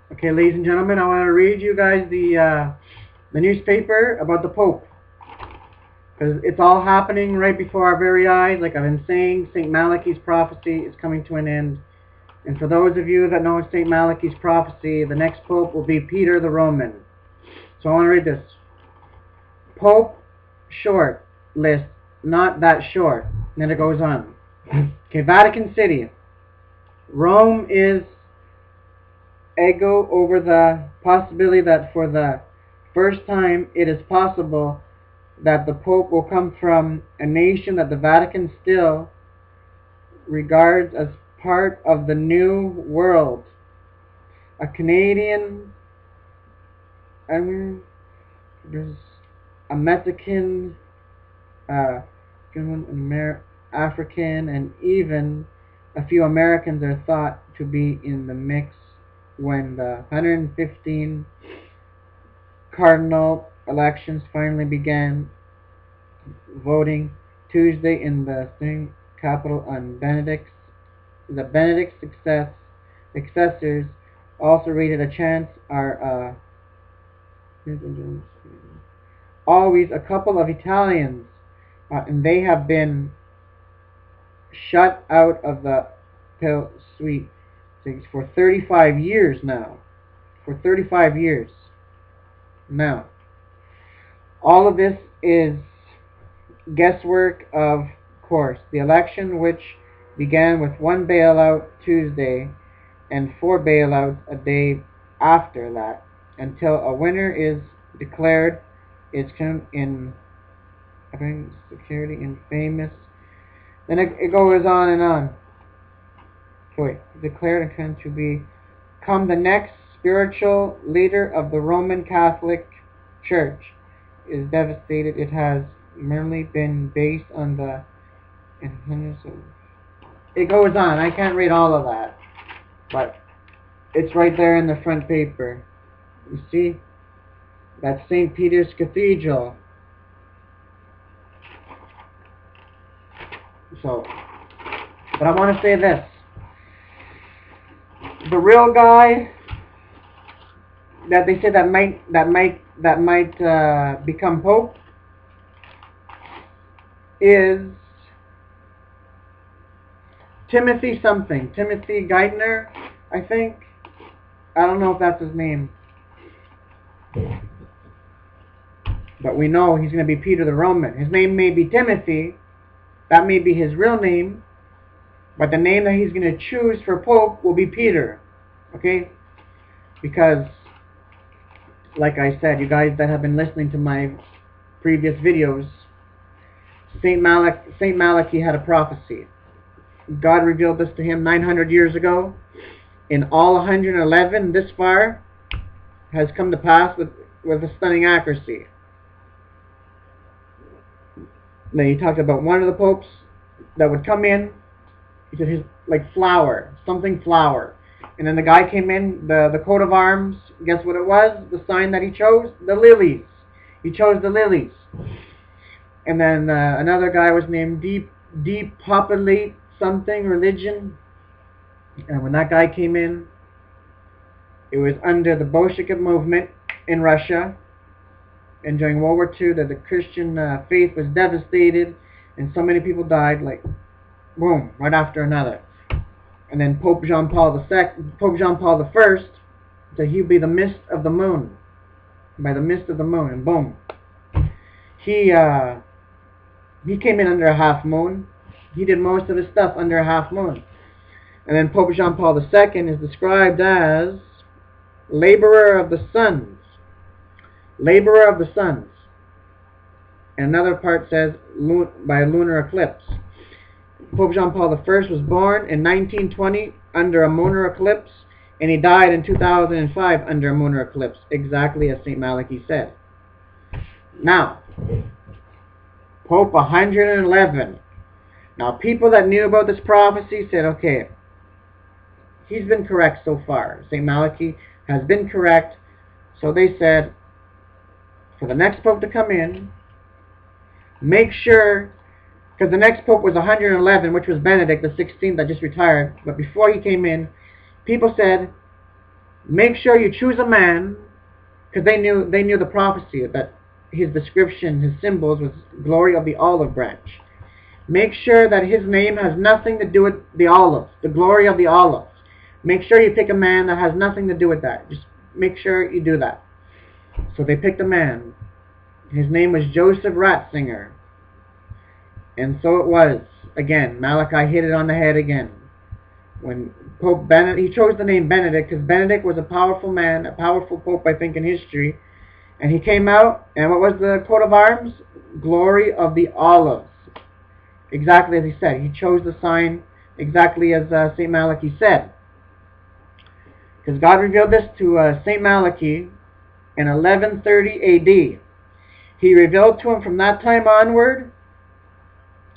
Okay, ladies and gentlemen, I want to read you guys the newspaper about the Pope. Because it's all happening right before our very eyes. Like I've been saying, St. Malachi's prophecy is coming to an end. And for those of you that know St. Malachi's prophecy, the next Pope will be Peter the Roman. So I want to read this. Pope short list, not that short. And then it goes on. Okay, Vatican City. Rome is ego over the possibility that for the first time it is possible that the Pope will come from a nation that the Vatican still regards as part of the New World. A Canadian, there's a Mexican, African, and even a few Americans are thought to be in the mix when the 115 cardinal elections finally began voting Tuesday in the same capital on Benedict's. The Benedict successors also rated a chance are always a couple of Italians, and they have been shut out of the Pill Suite for 35 years now. For 35 years. Now, all of this is guesswork, of course. The election, which began with one bailout Tuesday and 4 bailouts a day after that, until a winner is declared, is in security and famous. Then it goes on and on. Wait, declared to become the next spiritual leader of the Roman Catholic Church is devastated. It has merely been based on the it goes on. I can't read all of that, but it's right there in the front paper. You see? That's St. Peter's Cathedral. So, but I want to say this. The real guy that they say that might become Pope is Timothy something. Timothy Geithner, I think. I don't know if that's his name. But we know he's going to be Peter the Roman. His name may be Timothy. That may be his real name. But the name that he's going to choose for Pope will be Peter. Okay? Because, like I said, you guys that have been listening to my previous videos, St. Malachi had a prophecy. God revealed this to him 900 years ago. In all 111 this far has come to pass with a stunning accuracy. Now he talked about one of the popes that would come in. He said his like flower, something flower. And then the guy came in, the coat of arms, guess what it was? The sign that he chose? The lilies. He chose the lilies. And then another guy was named Depopulate something religion. And when that guy came in, it was under the Bolshevik movement in Russia. And during World War II, that the Christian faith was devastated, and so many people died, like, boom, right after another. And then Pope John Paul I said he'd be the mist of the moon, by the mist of the moon, and boom. He came in under a half moon. He did most of his stuff under a half moon. And then Pope John Paul II is described as laborer of the suns. Laborer of the suns. And another part says by lunar eclipse. Pope John Paul I was born in 1920 under a lunar eclipse, and he died in 2005 under a lunar eclipse, exactly as St. Malachi said. Now, Pope 111. Now, people that knew about this prophecy said, okay, he's been correct so far. St. Malachi has been correct. So they said, for the next Pope to come in, make sure, because the next Pope was 111, which was Benedict the 16th that just retired. But before he came in, people said, Make sure you choose a man, because they knew the prophecy that his description, his symbols was glory of the olive branch. Make sure that his name has nothing to do with the olives, the glory of the olives. Make sure you pick a man that has nothing to do with that. Just make sure you do that. So they picked a man. His name was Joseph Ratzinger. And so it was. Again, Malachi hit it on the head again. When Pope Benedict, he chose the name Benedict because Benedict was a powerful man, a powerful pope, I think, in history. And he came out, and what was the coat of arms? Glory of the olives. Exactly as he said. He chose the sign exactly as St. Malachi said. Because God revealed this to St. Malachi in 1130 A.D. He revealed to him from that time onward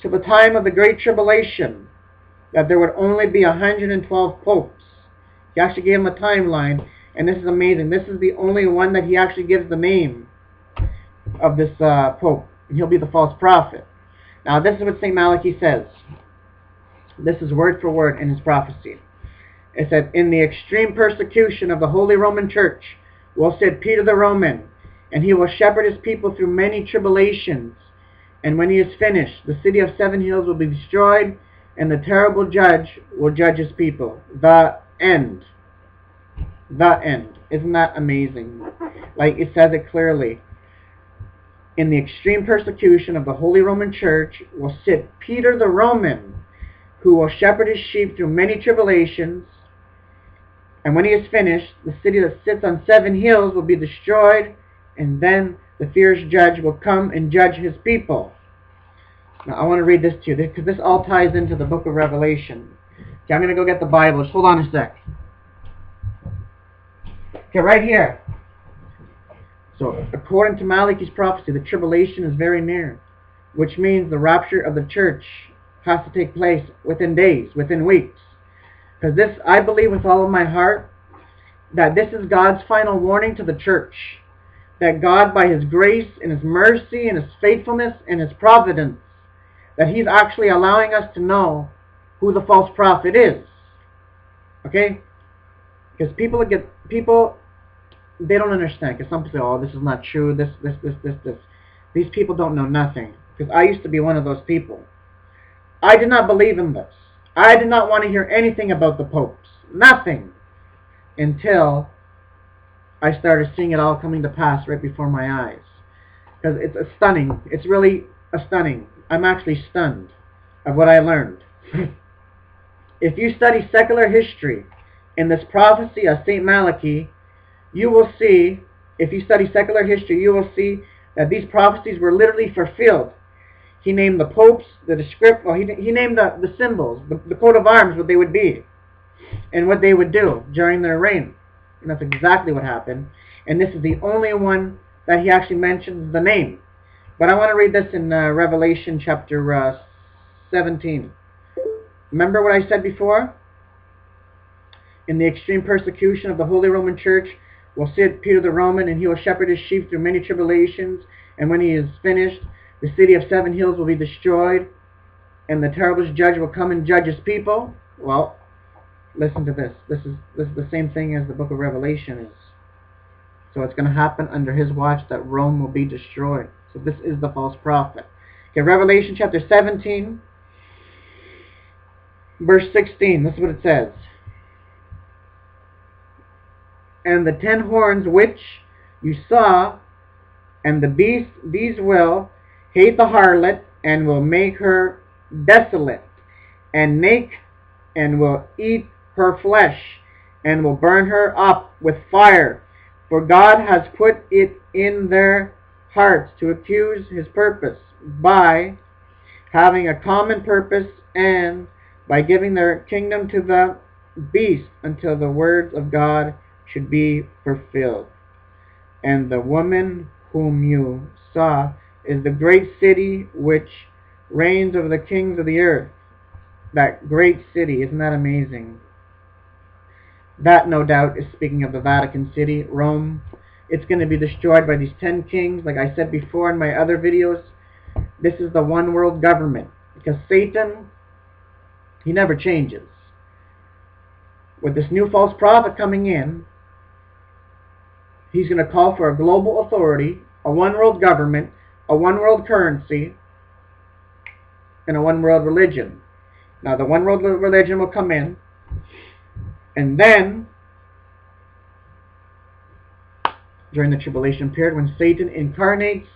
to the time of the Great Tribulation that there would only be 112 popes. He actually gave him a timeline, and this is amazing. This is the only one that he actually gives the name of this pope. He'll be the false prophet. Now this is what St. Malachi says. This is word for word in his prophecy. It said, "In the extreme persecution of the Holy Roman Church will sit Peter the Roman, and he will shepherd his people through many tribulations. And when he is finished, the city of 7 hills will be destroyed, and the terrible judge will judge his people." The end. The end. Isn't that amazing? Like, it says it clearly. In the extreme persecution of the Holy Roman Church will sit Peter the Roman, who will shepherd his sheep through many tribulations. And when he is finished, the city that sits on 7 hills will be destroyed, and then the fierce judge will come and judge his people. Now, I want to read this to you, because this all ties into the book of Revelation. Okay, I'm going to go get the Bible. Just hold on a sec. Okay, right here. So, according to Malachi's prophecy, the tribulation is very near, which means the rapture of the church has to take place within days, within weeks. Because this, I believe with all of my heart, that this is God's final warning to the church. That God, by His grace and His mercy and His faithfulness and His providence, that He's actually allowing us to know who the false prophet is. Okay? Because people, they don't understand. Because some people say, oh, this is not true, this. These people don't know nothing. Because I used to be one of those people. I did not believe in this. I did not want to hear anything about the popes. Nothing. Until I started seeing it all coming to pass right before my eyes. Because it's stunning. It's really stunning. I'm actually stunned of what I learned. If you study secular history in this prophecy of St. Malachi, you will see, if you study secular history, you will see that these prophecies were literally fulfilled. He named the popes, the descript, well, he named the symbols, the coat of arms, what they would be, and what they would do during their reign. And that's exactly what happened. And this is the only one that he actually mentions the name. But I want to read this in Revelation chapter 17. Remember what I said before? In the extreme persecution of the Holy Roman Church will sit Peter the Roman, and he will shepherd his sheep through many tribulations. And when he is finished, the city of 7 hills will be destroyed, and the terrible judge will come and judge his people. Well, listen to this. This is the same thing as the book of Revelation is. So it's going to happen under his watch that Rome will be destroyed. So this is the false prophet. Okay, Revelation chapter 17, verse 16. This is what it says. And the 10 horns which you saw, and the beast, these will hate the harlot, and will make her desolate, and will eat her flesh, and will burn her up with fire. For God has put it in their hearts to accuse his purpose by having a common purpose, and by giving their kingdom to the beast until the words of God should be fulfilled. And the woman whom you saw is the great city which reigns over the kings of the earth. That great city, isn't that amazing? That, no doubt, is speaking of the Vatican City, Rome. It's going to be destroyed by these 10 kings, like I said before in my other videos. This is the one world government, because Satan, he never changes. With this new false prophet coming in, He's going to call for a global authority, a one world government, a one world currency, and a one world religion. Now the one world religion will come in, and then during the tribulation period, when Satan incarnates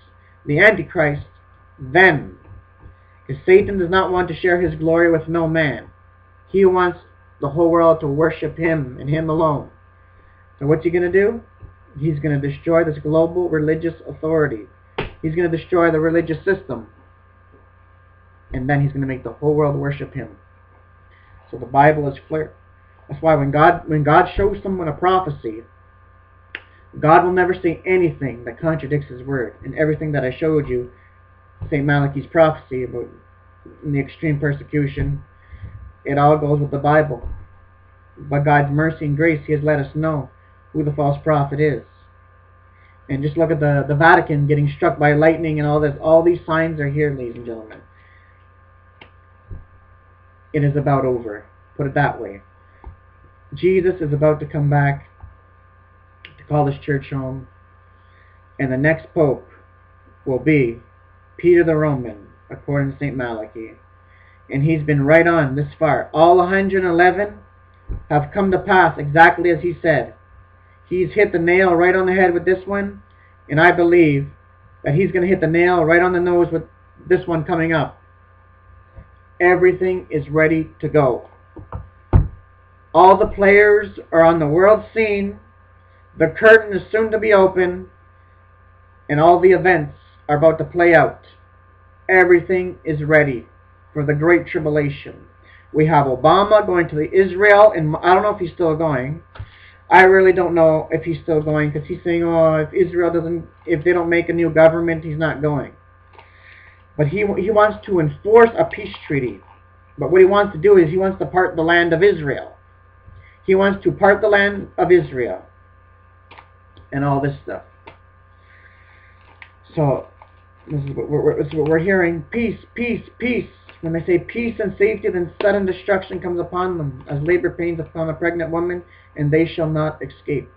the Antichrist, then, because Satan does not want to share his glory with no man. He wants the whole world to worship him and him alone. So what's he going to do? He's going to destroy this global religious authority. He's going to destroy the religious system. And then he's going to make the whole world worship him. So the Bible is clear. That's why when God shows someone a prophecy, God will never say anything that contradicts his word. And everything that I showed you, St. Malachi's prophecy about the extreme persecution, it all goes with the Bible. By God's mercy and grace, he has let us know who the false prophet is. And just look at the Vatican getting struck by lightning and all this. All these signs are here, ladies and gentlemen. It is about over. Put it that way. Jesus is about to come back to call this church home. And the next pope will be Peter the Roman, according to St. Malachi. And he's been right on this far. All 111 have come to pass exactly as he said. He's hit the nail right on the head with this one. And I believe that he's going to hit the nail right on the nose with this one coming up. Everything is ready to go. All the players are on the world scene. The curtain is soon to be open. And all the events are about to play out. Everything is ready for the Great Tribulation. We have Obama going to Israel, and I don't know if he's still going. I really don't know if he's still going, because he's saying, oh, if they don't make a new government, he's not going. But he wants to enforce a peace treaty. But what he wants to do is he wants to part the land of Israel. He wants to part the land of Israel. And all this stuff. So, this is what we're hearing. Peace, peace, peace. When they say peace and safety, then sudden destruction comes upon them, as labor pains upon a pregnant woman, and they shall not escape.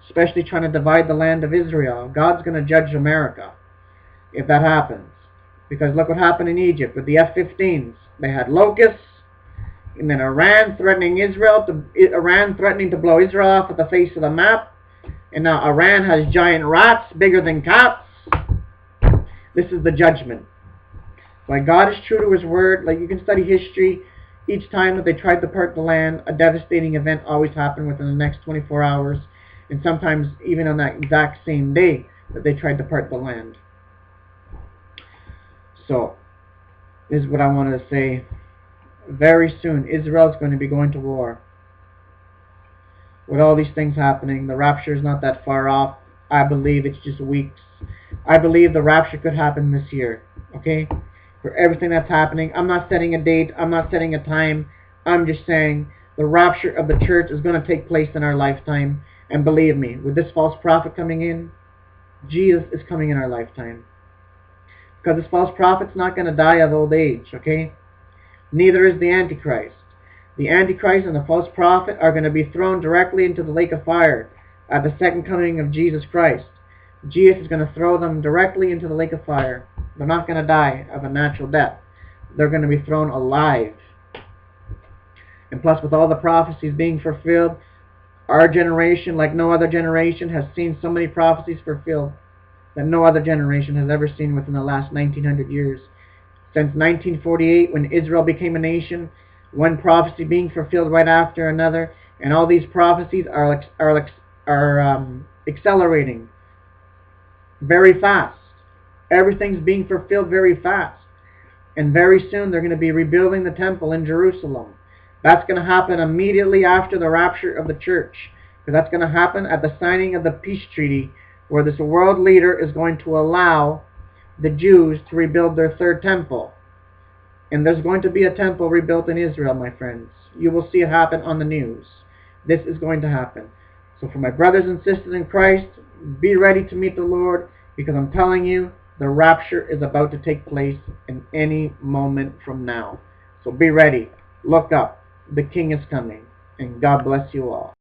Especially trying to divide the land of Israel. God's going to judge America if that happens. Because look what happened in Egypt with the F-15s. They had locusts, and then Iran threatening to blow Israel off at the face of the map. And now Iran has giant rats bigger than cats. This is the judgment. Like, God is true to his word. Like, you can study history. Each time that they tried to part the land, a devastating event always happened within the next 24 hours. And sometimes even on that exact same day that they tried to part the land. So, this is what I wanted to say. Very soon, Israel is going to be going to war. With all these things happening, the rapture is not that far off. I believe it's just weeks. I believe the rapture could happen this year. Okay? For everything that's happening. I'm not setting a date. I'm not setting a time. I'm just saying the rapture of the church is going to take place in our lifetime. And believe me, with this false prophet coming in, Jesus is coming in our lifetime. Because this false prophet's not going to die of old age. Okay? Neither is the Antichrist. The Antichrist and the false prophet are going to be thrown directly into the lake of fire at the second coming of Jesus Christ. Jesus is going to throw them directly into the lake of fire. They're not going to die of a natural death. They're going to be thrown alive. And plus, with all the prophecies being fulfilled, our generation, like no other generation, has seen so many prophecies fulfilled that no other generation has ever seen within the last 1900 years. Since 1948, when Israel became a nation, one prophecy being fulfilled right after another, and all these prophecies are accelerating very fast. Everything's being fulfilled very fast. And very soon they're going to be rebuilding the temple in Jerusalem. That's going to happen immediately after the rapture of the church. Because that's going to happen at the signing of the peace treaty, where this world leader is going to allow the Jews to rebuild their third temple. And there's going to be a temple rebuilt in Israel, my friends. You will see it happen on the news. This is going to happen. So for my brothers and sisters in Christ, be ready to meet the Lord, because I'm telling you, the rapture is about to take place in any moment from now. So be ready. Look up. The King is coming. And God bless you all.